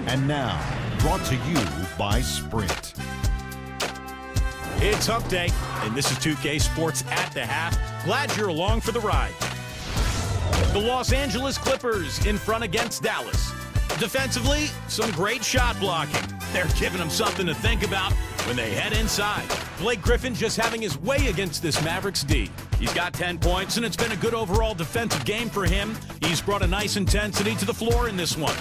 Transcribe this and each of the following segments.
And now, brought to you by Sprint. It's Hump Day, and this is 2K Sports at the Half. Glad you're along for the ride. The Los Angeles Clippers in front against Dallas. Defensively, some great shot blocking. They're giving them something to think about when they head inside. Blake Griffin just having his way against this Mavericks D. He's got 10 points, and it's been a good overall defensive game for him. He's brought a nice intensity to the floor in this one.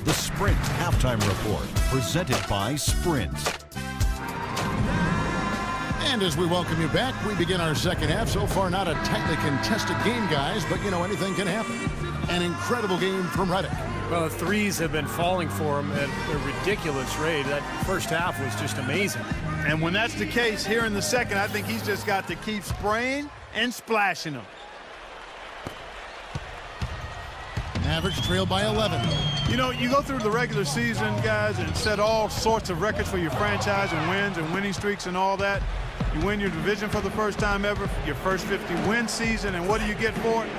The Sprint Halftime Report, presented by Sprint. And as we welcome you back, we begin our second half. So far, not a tightly contested game, guys, but, you know, anything can happen. An incredible game from Reddick. Well, the threes have been falling for him at a ridiculous rate. That first half was just amazing. And when that's the case here in the second, I think he's just got to keep spraying and splashing them. Mavericks trail by 11. You know, you go through the regular season, guys, and set all sorts of records for your franchise and wins and winning streaks and all that. You win your division for the first time ever, your first 50-win season, and what do you get for it?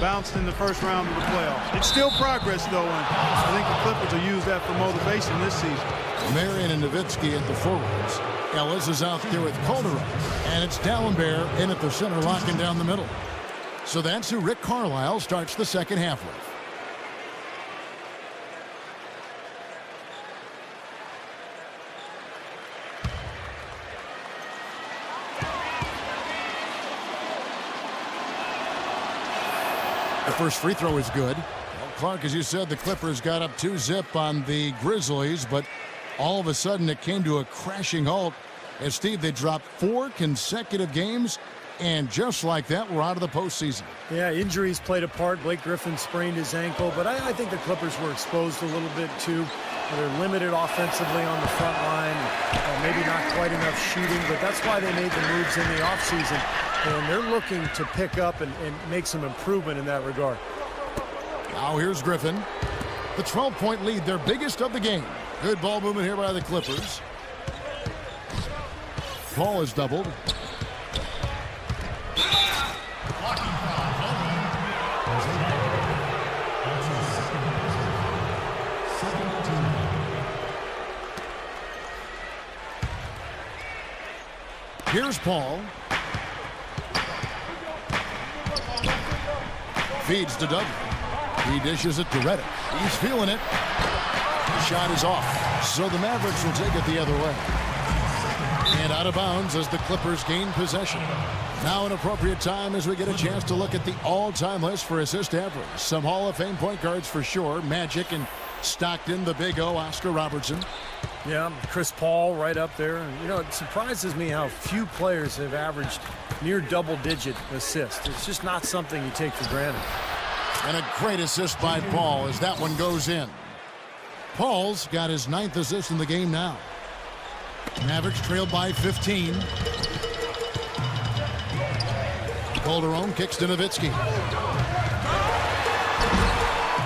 Bounced in the first round of the playoffs. It's still progress, though, and I think the Clippers will use that for motivation this season. Marion and Nowitzki at the forwards. Ellis is out there with Calderon, and it's Dallenberg in at the center, locking down the middle. So that's who Rick Carlisle starts the second half with. The first free throw is good. Well, Clark, as you said, the Clippers got up 2-zip on the Grizzlies, but all of a sudden it came to a crashing halt. As Steve, they dropped 4 consecutive games, and just like that, we're out of the postseason. Yeah, injuries played a part. Blake Griffin sprained his ankle, but I think the Clippers were exposed a little bit too. They're limited offensively on the front line, maybe not quite enough shooting, but that's why they made the moves in the offseason. And they're looking to pick up and make some improvement in that regard. Now here's Griffin. The 12-point lead, their biggest of the game. Good ball movement here by the Clippers. Paul is doubled. Here's Paul. Feeds to Dudley. He dishes it to Reddick. He's feeling it. The shot is off. So the Mavericks will take it the other way. And out of bounds as the Clippers gain possession. Now an appropriate time as we get a chance to look at the all-time list for assist average. Some Hall of Fame point guards for sure. Magic and Stockton, the Big O, Oscar Robertson. Yeah, Chris Paul right up there. And, you know, it surprises me how few players have averaged near double-digit assists. It's just not something you take for granted. And a great assist by Paul as that one goes in. Paul's got his 9th assist in the game now. Mavericks trailed by 15. Calderon kicks to Nowitzki.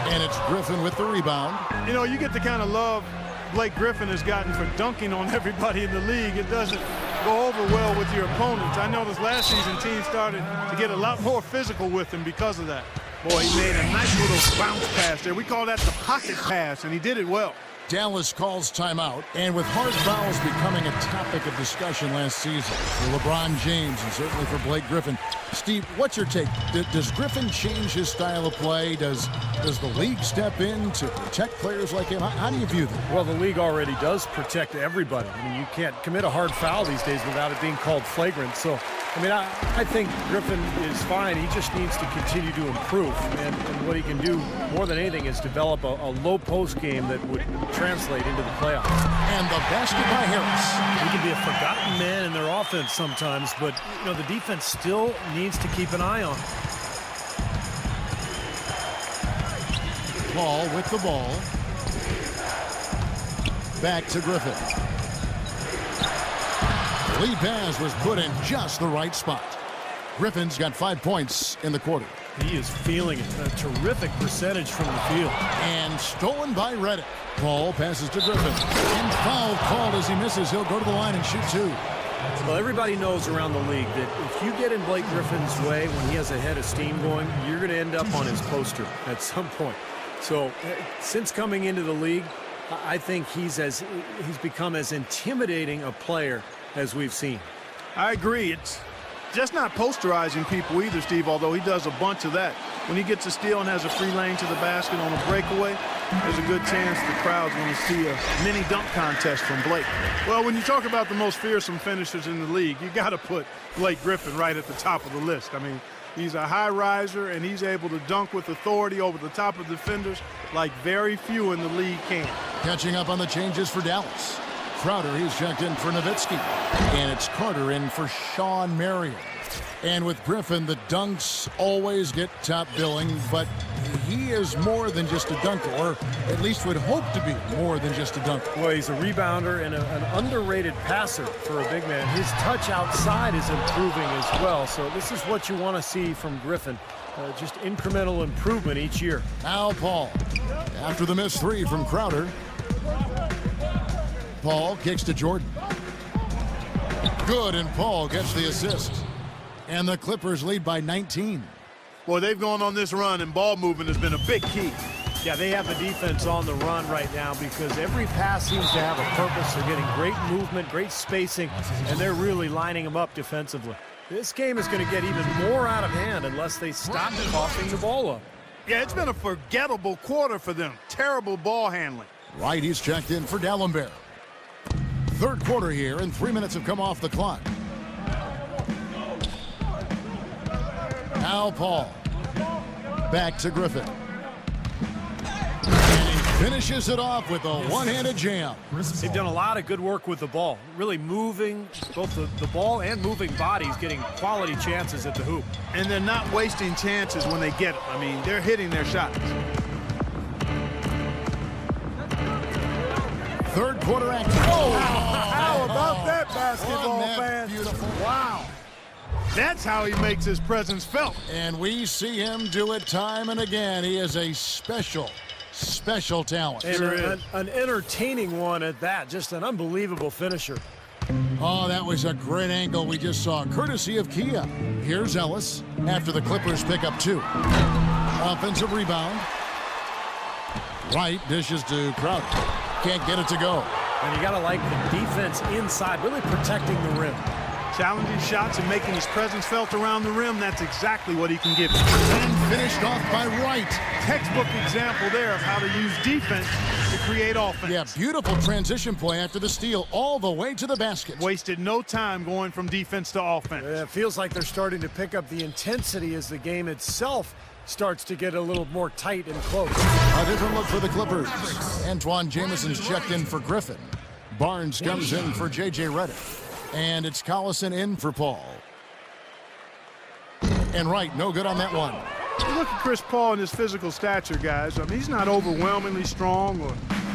And it's Griffin with the rebound. You know, you get the kind of love Blake Griffin has gotten for dunking on everybody in the league. It doesn't go over well with your opponents. I noticed last season teams started to get a lot more physical with him because of that. Boy, he made a nice little bounce pass there. We call that the pocket pass, and he did it well. Dallas calls timeout, and with hard fouls becoming a topic of discussion last season for LeBron James and certainly for Blake Griffin. Steve, what's your take? Does Griffin change his style of play? Does the league step in to protect players like him? How do you view that? Well, the league already does protect everybody. I mean, you can't commit a hard foul these days without it being called flagrant. So, I mean, I think Griffin is fine. He just needs to continue to improve. And what he can do more than anything is develop a low post game that would translate into the playoffs. And the basket by Harris. He can be a forgotten man in their offense sometimes, but you know the defense still needs to keep an eye on him. Paul with the ball. Back to Griffin. Lead pass was put in just the right spot. Griffin's got 5 points in the quarter. He is feeling it. A terrific percentage from the field. And stolen by Reddick. Paul passes to Griffin. And foul called as he misses. He'll go to the line and shoot 2. Well, everybody knows around the league that if you get in Blake Griffin's way when he has a head of steam going, you're going to end up on his poster at some point. So since coming into the league, I think he's become as intimidating a player as we've seen. I agree. It's just not posterizing people either, Steve, although he does a bunch of that. When he gets a steal and has a free lane to the basket on a breakaway, there's a good chance the crowd's going to see a mini dunk contest from Blake. Well, when you talk about the most fearsome finishers in the league, you got to put Blake Griffin right at the top of the list. I mean, he's a high riser, and he's able to dunk with authority over the top of defenders like very few in the league can. Catching up on the changes for Dallas. Crowder, he's checked in for Nowitzki. And it's Carter in for Sean Marion. And with Griffin, the dunks always get top billing, but he is more than just a dunker, or at least would hope to be more than just a dunker. Well, he's a rebounder and an underrated passer for a big man. His touch outside is improving as well, so this is what you want to see from Griffin. Just incremental improvement each year. Now Paul, after the missed three from Crowder. Paul kicks to Jordan. Good, and Paul gets the assist. And the Clippers lead by 19. Boy, they've gone on this run, and ball movement has been a big key. Yeah, they have the defense on the run right now because every pass seems to have a purpose. They're getting great movement, great spacing, and they're really lining them up defensively. This game is going to get even more out of hand unless they stop coughing the ball up. Yeah, it's been a forgettable quarter for them. Terrible ball handling. Right, he's checked in for D'Alembert. Third quarter here, and 3 minutes have come off the clock. Now Paul. Back to Griffin. And he finishes it off with a one-handed jam. They've done a lot of good work with the ball. Really moving both the ball and moving bodies, getting quality chances at the hoop. And they're not wasting chances when they get them. I mean, they're hitting their shots. Third quarter action. Oh, how about that basketball, fan? Beautiful. Wow. That's how he makes his presence felt. And we see him do it time and again. He is a special talent. And an entertaining one at that. Just an unbelievable finisher. Oh, that was a great angle we just saw, courtesy of Kia. Here's Ellis after the Clippers pick up two. Offensive rebound. Right, dishes to Crowder. Can't get it to go. And you got to like the defense inside, really protecting the rim. Challenging shots and making his presence felt around the rim. That's exactly what he can give you. And finished off by Wright. Textbook example there of how to use defense to create offense. Yeah, beautiful transition play after the steal all the way to the basket. Wasted no time going from defense to offense. It feels like they're starting to pick up the intensity as the game itself starts to get a little more tight and close. A different look for the Clippers. Antoine Jameson's checked in for Griffin. Barnes comes in for J.J. Redick. And it's Collison in for Paul. And Wright, no good on that one. You look at Chris Paul and his physical stature, guys. I mean, he's not overwhelmingly strong or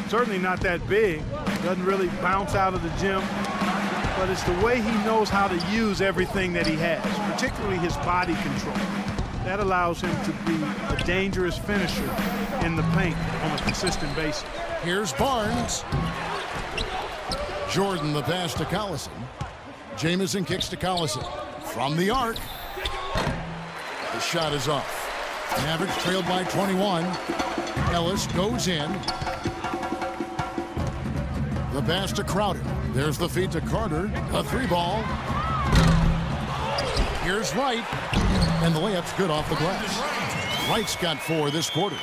certainly not that big. Doesn't really bounce out of the gym. But it's the way he knows how to use everything that he has, particularly his body control. That allows him to be a dangerous finisher in the paint on a consistent basis. Here's Barnes. Jordan the pass to Collison. Jameson kicks to Collison. From the arc. The shot is off. Mavericks trailed by 21. Ellis goes in. The pass to Crowder. There's the feed to Carter. A three ball. Here's Wright. And the layup's good off the glass. Wright's got 4 this quarter.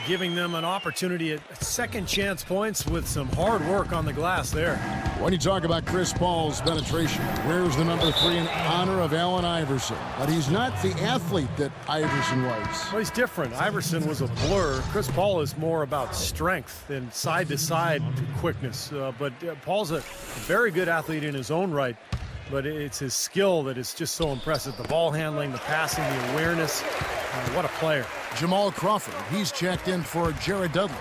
Giving them an opportunity at second chance points with some hard work on the glass there. When you talk about Chris Paul's penetration, where's the number 3 in honor of Allen Iverson? But he's not the athlete that Iverson was. Well, he's different. Iverson was a blur. Chris Paul is more about strength and side-to-side quickness. But Paul's a very good athlete in his own right. But it's his skill that is just so impressive. The ball handling, the passing, the awareness. What a player. Jamal Crawford, he's checked in for Jared Dudley.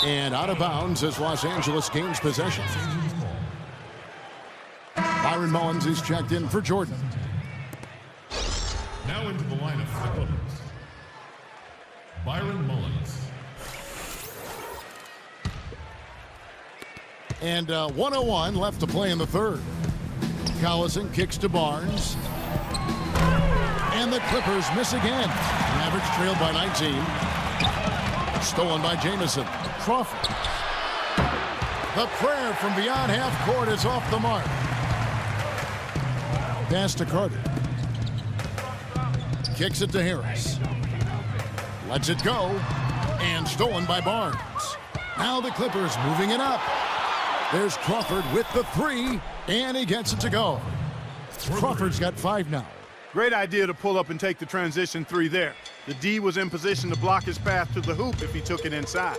And out of bounds as Los Angeles gains possession. Byron Mullins is checked in for Jordan. Now into the lineup for the Clippers. Byron Mullins. And 1:01 left to play in the third. Collison kicks to Barnes. And the Clippers miss again. Mavericks trailed by 19. Stolen by Jamison. Crawford. The prayer from beyond half court is off the mark. Pass to Carter. Kicks it to Harris. Lets it go. And stolen by Barnes. Now the Clippers moving it up. There's Crawford with the three. And he gets it to go. Crawford's got 5 now. Great idea to pull up and take the transition three there. The D was in position to block his path to the hoop if he took it inside.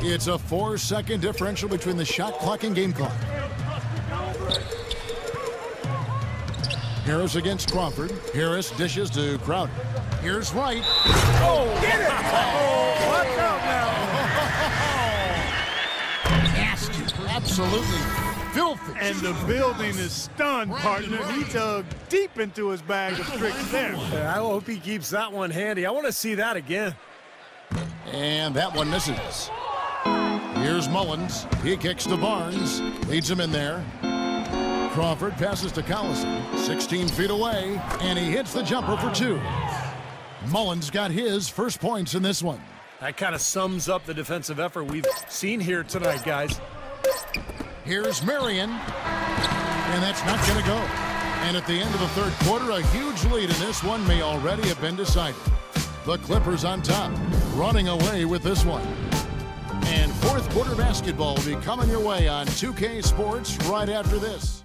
It's a 4-second differential between the shot clock and game clock. Harris against Crawford. Harris dishes to Crowder. Here's White. Oh, get it! Oh, watch out now. Nasty. Absolutely filthy. And the building is stunned, partner. He dug deep into his bag of tricks there. I hope he keeps that one handy. I want to see that again. And that one misses. Here's Mullins. He kicks to Barnes. Leads him in there. Crawford passes to Collison. 16 feet away. And he hits the jumper for 2. Mullins got his first points in this one. That kind of sums up the defensive effort we've seen here tonight, guys. Here's Marion. And that's not going to go. And at the end of the third quarter, a huge lead in this one may already have been decided. The Clippers on top, running away with this one. And fourth quarter basketball will be coming your way on 2K Sports right after this.